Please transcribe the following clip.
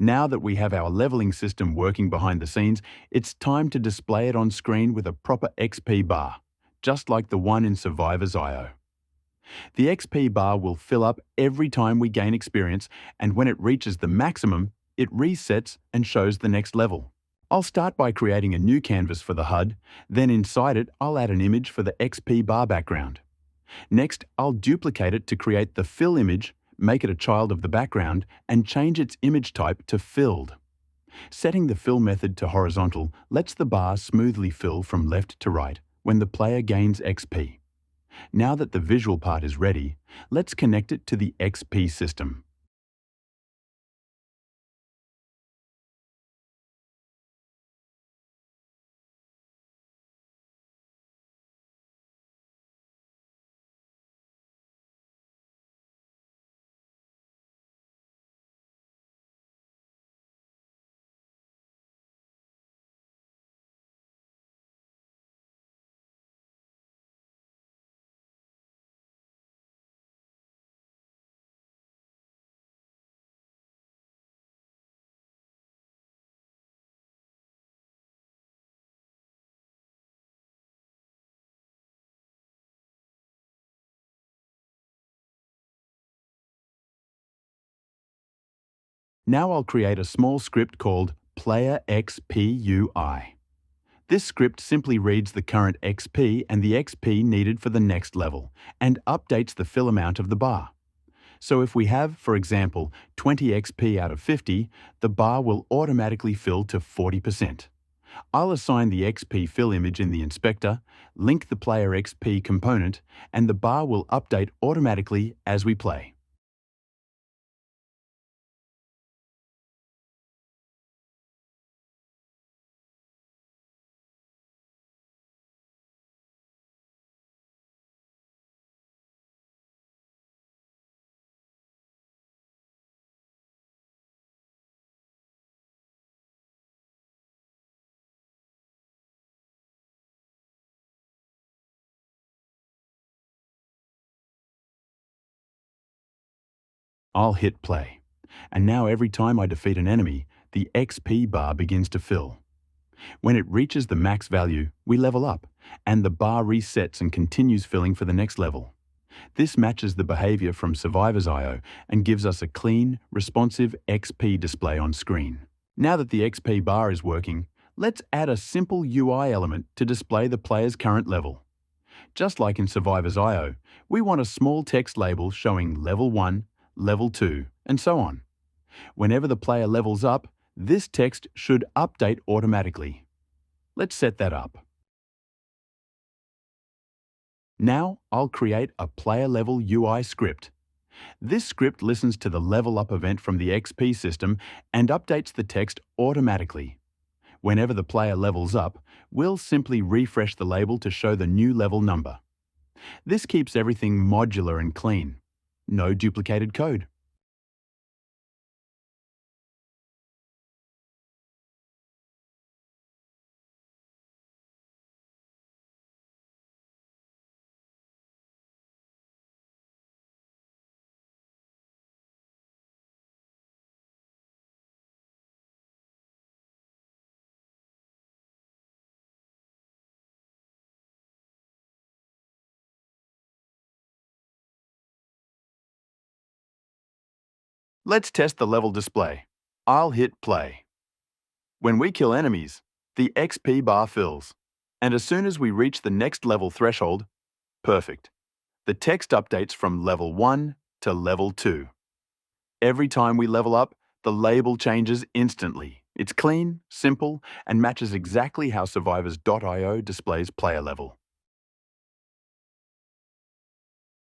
Now that we have our leveling system working behind the scenes, it's time to display it on screen with a proper XP bar, just like the one in Survivors IO. The XP bar will fill up every time we gain experience, and when it reaches the maximum, it resets and shows the next level. I'll start by creating a new canvas for the HUD, then inside it I'll add an image for the XP bar background. Next, I'll duplicate it to create the fill image, make it a child of the background, and change its image type to filled. Setting the fill method to horizontal lets the bar smoothly fill from left to right when the player gains XP. Now that the visual part is ready, let's connect it to the XP system. Now I'll create a small script called Player XPUI. This script simply reads the current XP and the XP needed for the next level, and updates the fill amount of the bar. So if we have, for example, 20 XP out of 50, the bar will automatically fill to 40%. I'll assign the XP fill image in the inspector, link the player XP component, and the bar will update automatically as we play. I'll hit play. And now every time I defeat an enemy, the XP bar begins to fill. When it reaches the max value, we level up, and the bar resets and continues filling for the next level. This matches the behavior from Survivors IO and gives us a clean, responsive XP display on screen. Now that the XP bar is working, let's add a simple UI element to display the player's current level. Just like in Survivors IO, we want a small text label showing Level 1, Level 2, and so on. Whenever the player levels up, this text should update automatically. Let's set that up. Now I'll create a player-level UI script. This script listens to the level up event from the XP system and updates the text automatically. Whenever the player levels up, we'll simply refresh the label to show the new level number. This keeps everything modular and clean. No duplicated code. Let's test the level display. I'll hit play. When we kill enemies, the XP bar fills. And as soon as we reach the next level threshold, perfect. The text updates from level 1 to level 2. Every time we level up, the label changes instantly. It's clean, simple, and matches exactly how Survivors.io displays player level.